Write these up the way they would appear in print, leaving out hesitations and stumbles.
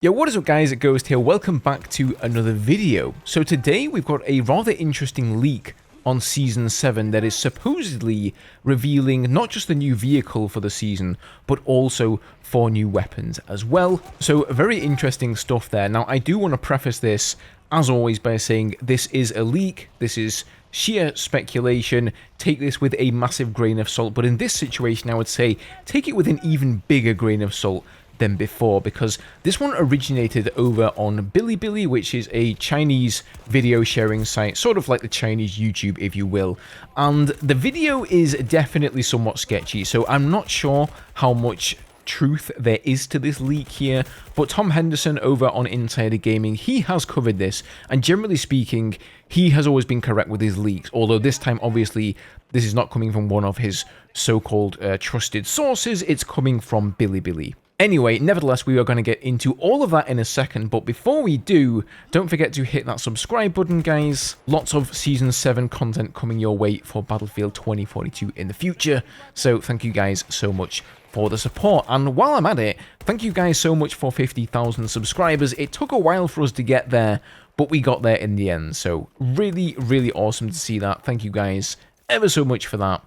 Yo, what is up guys, it's Ghost here, welcome back to another video. So today we've got a rather interesting leak on Season 7 that is supposedly revealing not just the new vehicle for the season, but also 4 new weapons as well. So very interesting stuff there. Now I do want to preface this, as always, by saying this is a leak, this is sheer speculation, take this with a massive grain of salt, but in this situation I would say take it with an even bigger grain of salt than before, because this one originated over on Bilibili, which is a Chinese video sharing site, sort of like the Chinese YouTube, if you will. And the video is definitely somewhat sketchy, so I'm not sure how much truth there is to this leak here, but Tom Henderson over on Insider Gaming, he has covered this, and generally speaking, he has always been correct with his leaks, although this time, obviously, this is not coming from one of his so-called trusted sources, it's coming from Bilibili. Anyway, nevertheless, we are going to get into all of that in a second, but before we do, don't forget to hit that subscribe button, guys. Lots of Season 7 content coming your way for Battlefield 2042 in the future, so thank you guys so much for the support. And while I'm at it, thank you guys so much for 50,000 subscribers. It took a while for us to get there, but we got there in the end, so really, really awesome to see that. Thank you guys ever so much for that.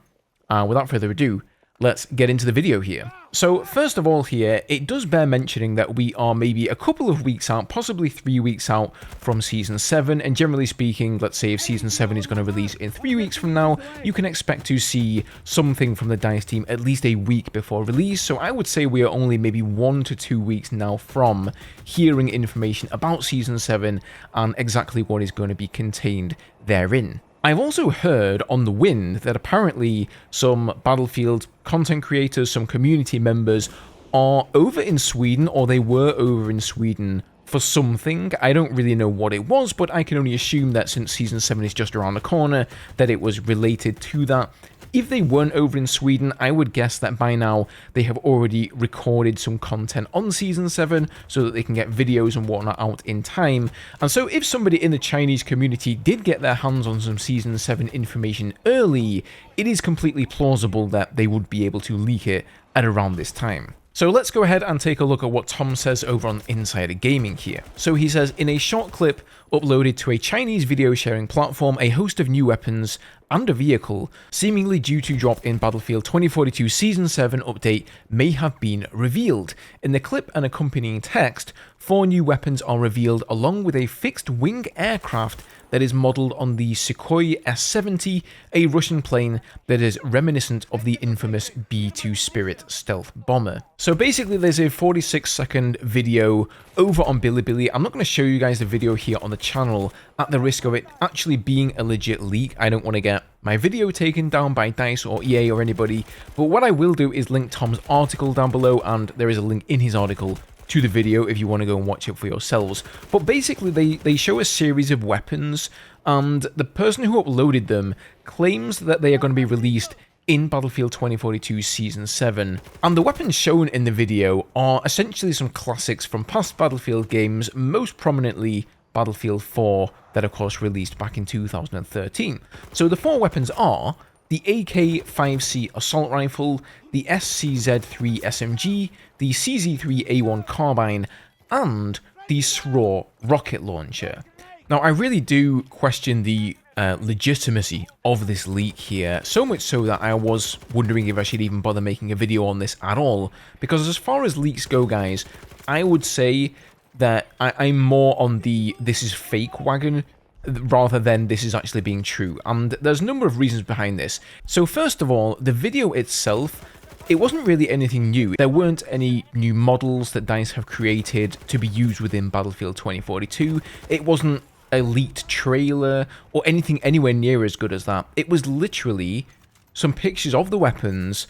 Without further ado, let's get into the video here. So first of all here, it does bear mentioning that we are maybe a couple of weeks out, possibly 3 weeks out from Season 7, and generally speaking, let's say if Season 7 is going to release in 3 weeks from now, you can expect to see something from the DICE team at least a week before release, so I would say we are only maybe 1 to 2 weeks now from hearing information about Season 7 and exactly what is going to be contained therein. I've also heard on the wind that apparently some Battlefield content creators, some community members are over in Sweden, or they were over in Sweden for something. I don't really know what it was, but I can only assume that since Season 7 is just around the corner, that it was related to that. If they weren't over in Sweden, I would guess that by now they have already recorded some content on Season 7 so that they can get videos and whatnot out in time. And so if somebody in the Chinese community did get their hands on some Season 7 information early, it is completely plausible that they would be able to leak it at around this time. So let's go ahead and take a look at what Tom says over on Insider Gaming here. So he says, in a short clip uploaded to a Chinese video sharing platform, a host of new weapons and a vehicle, seemingly due to drop in Battlefield 2042 Season 7 update, may have been revealed. In the clip and accompanying text, 4 new weapons are revealed along with a fixed-wing aircraft that is modelled on the Sukhoi S-70, a Russian plane that is reminiscent of the infamous B-2 Spirit stealth bomber. So basically there's a 46-second video over on Bilibili. I'm not going to show you guys the video here on the channel at the risk of it actually being a legit leak. I don't want to get my video taken down by DICE or EA or anybody, but what I will do is link Tom's article down below, and there is a link in his article to the video if you want to go and watch it for yourselves. But basically they show a series of weapons, and the person who uploaded them claims that they are going to be released in Battlefield 2042 Season 7. And the weapons shown in the video are essentially some classics from past Battlefield games, most prominently Battlefield 4, that of course released back in 2013. So the 4 weapons are the AK-5C assault rifle, the SCZ-3 SMG, the CZ-3A1 carbine, and the SRAW rocket launcher. Now, I really do question the legitimacy of this leak here, so much so that I was wondering if I should even bother making a video on this at all, because as far as leaks go, guys, I would say that I'm more on the this is fake wagon rather than this is actually being true, and there's a number of reasons behind this. So first of all, the video itself, it wasn't really anything new. There weren't any new models that DICE have created to be used within Battlefield 2042. It wasn't a leaked trailer or anything anywhere near as good as that. It was literally some pictures of the weapons,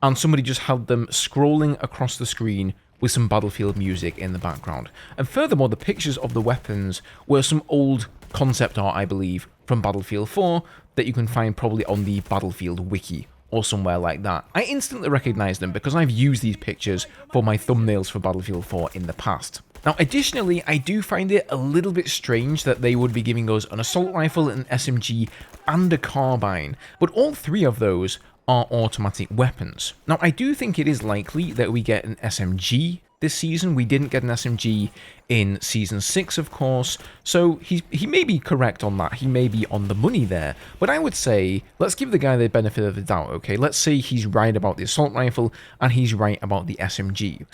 and somebody just had them scrolling across the screen with some Battlefield music in the background. And furthermore, the pictures of the weapons were some old concept art, I believe, from Battlefield 4 that you can find probably on the Battlefield wiki or somewhere like that. I instantly recognized them because I've used these pictures for my thumbnails for Battlefield 4 in the past. Now, additionally, I do find it a little bit strange that they would be giving us an assault rifle, an SMG, and a carbine, but all 3 of those are automatic weapons. Now, I do think it is likely that we get an SMG this season. We didn't get an SMG in Season 6, of course, so he may be correct on that. He may be on the money there. But I would say, let's give the guy the benefit of the doubt, okay? Let's say he's right about the assault rifle and he's right about the SMG.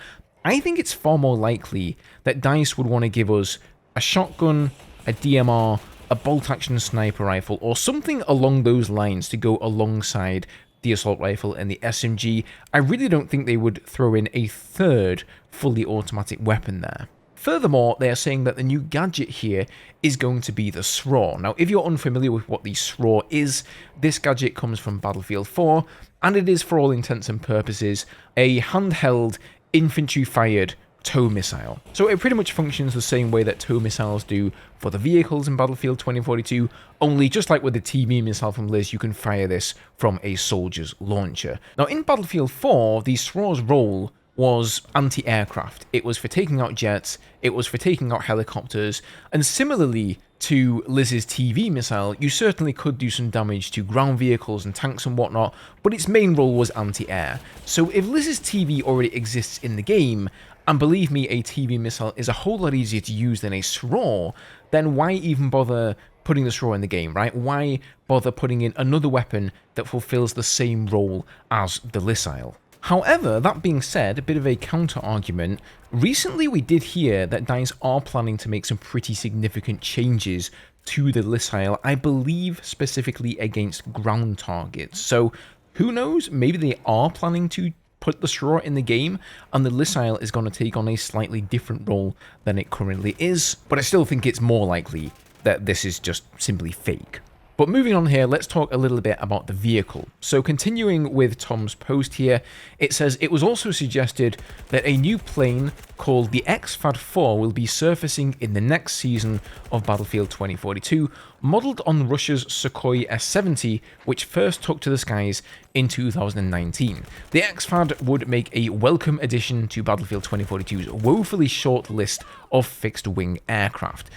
I think it's far more likely that DICE would want to give us a shotgun, a DMR, a bolt-action sniper rifle, or something along those lines to go alongside the assault rifle and the SMG. I really don't think they would throw in a third fully automatic weapon there. Furthermore, they are saying that the new gadget here is going to be the SRAW. Now, if you're unfamiliar with what the SRAW is, this gadget comes from Battlefield 4, and it is, for all intents and purposes, a handheld, infantry-fired tow missile. So it pretty much functions the same way that tow missiles do for the vehicles in Battlefield 2042, only just like with the TB missile from Liz, you can fire this from a soldier's launcher. Now, in Battlefield 4, the SRAW's role was anti-aircraft. It was for taking out jets, it was for taking out helicopters, and similarly to Liz's TV missile, you certainly could do some damage to ground vehicles and tanks and whatnot, but its main role was anti-air. So if Liz's TV already exists in the game, and believe me, a TV missile is a whole lot easier to use than a SRAW, then why even bother putting the SRAW in the game, right? Why bother putting in another weapon that fulfills the same role as the Lissile? However, that being said, a bit of a counter-argument, recently we did hear that DICE are planning to make some pretty significant changes to the Lissile, I believe specifically against ground targets. So, who knows, maybe they are planning to put the SRAW in the game, and the Lissile is going to take on a slightly different role than it currently is, but I still think it's more likely that this is just simply fake. But moving on here, let's talk a little bit about the vehicle. So continuing with Tom's post here, it says it was also suggested that a new plane called the XFAD-4 will be surfacing in the next season of Battlefield 2042, modelled on Russia's Sukhoi S-70, which first took to the skies in 2019. The XFAD would make a welcome addition to Battlefield 2042's woefully short list of fixed-wing aircraft.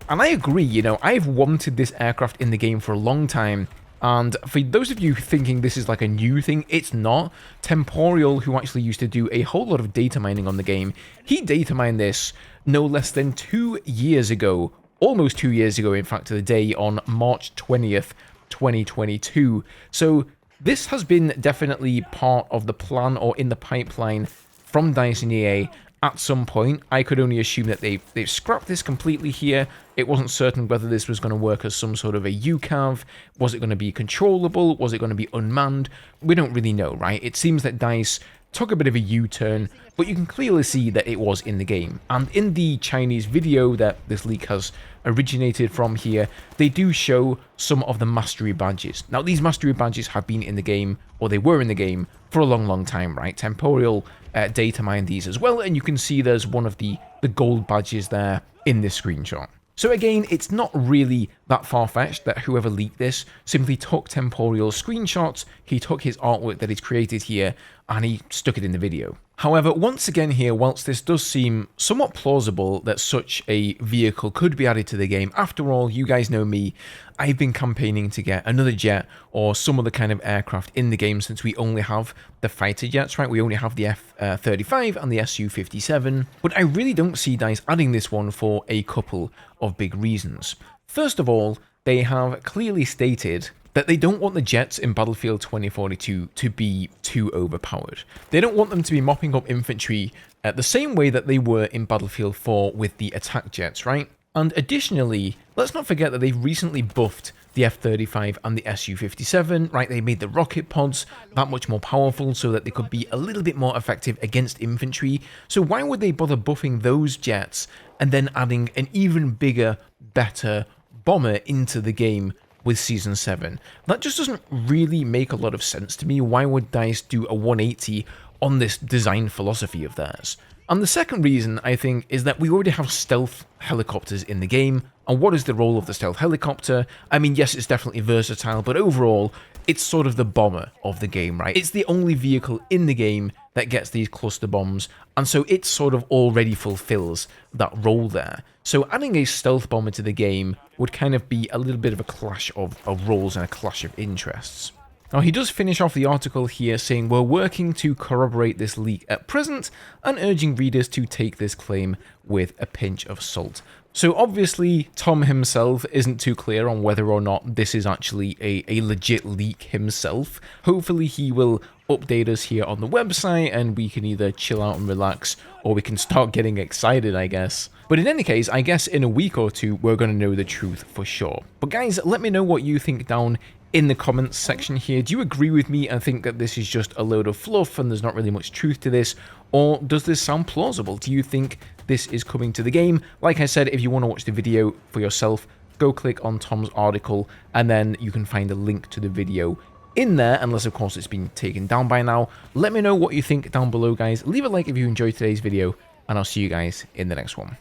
And I agree, you know, I've wanted this aircraft in the game for a long time, and for those of you thinking this is like a new thing, it's not. Temporal, who actually used to do a whole lot of data mining on the game, he data mined this no less than 2 years ago, almost 2 years ago in fact to the day, on March 20th, 2022. So this has been definitely part of the plan or in the pipeline from DICE and EA. At some point, I could only assume that they've scrapped this completely here. It wasn't certain whether this was going to work as some sort of a UCAV. Was it going to be controllable? Was it going to be unmanned? We don't really know, right? It seems that DICE took a bit of a U-turn, but you can clearly see that it was in the game. And in the Chinese video that this leak has originated from here, they do show some of the mastery badges. Now, these mastery badges have been in the game, or they were in the game, for a long, long time, right? Temporal data mined these as well, and you can see there's one of the gold badges there in this screenshot. So again, it's not really that far-fetched that whoever leaked this simply took Temporal screenshots, he took his artwork that he's created here, and he stuck it in the video. However, once again here, whilst this does seem somewhat plausible that such a vehicle could be added to the game, after all, you guys know me, I've been campaigning to get another jet or some other kind of aircraft in the game since we only have the fighter jets, right? We only have the F-35 and the Su-57, but I really don't see DICE adding this one for a couple of big reasons. First of all, they have clearly stated that they don't want the jets in Battlefield 2042 to be too overpowered. They don't want them to be mopping up infantry the same way that they were in Battlefield 4 with the attack jets, right? And additionally, let's not forget that they've recently buffed the F-35 and the Su-57, right? They made the rocket pods that much more powerful so that they could be a little bit more effective against infantry. So why would they bother buffing those jets and then adding an even bigger, better bomber into the game with Season 7? That just doesn't really make a lot of sense to me. Why would DICE do a 180 on this design philosophy of theirs? And the second reason, I think, is that we already have stealth helicopters in the game. And what is the role of the stealth helicopter? I mean, yes, it's definitely versatile, but overall, it's sort of the bomber of the game, right? It's the only vehicle in the game that gets these cluster bombs, and so it sort of already fulfills that role there. So adding a stealth bomber to the game would kind of be a little bit of a clash of roles and a clash of interests. Now, he does finish off the article here saying, "We're working to corroborate this leak at present and urging readers to take this claim with a pinch of salt." So obviously, Tom himself isn't too clear on whether or not this is actually a legit leak himself. Hopefully he will update us here on the website and we can either chill out and relax, or we can start getting excited, I guess. But in any case, I guess in a week or two, we're going to know the truth for sure. But guys, let me know what you think down in the comments section here. Do you agree with me and think that this is just a load of fluff and there's not really much truth to this? Or does this sound plausible? Do you think this is coming to the game? Like I said, if you want to watch the video for yourself, go click on Tom's article and then you can find a link to the video in there, unless of course it's been taken down by now. Let me know what you think down below, guys. Leave a like if you enjoyed today's video, and I'll see you guys in the next one.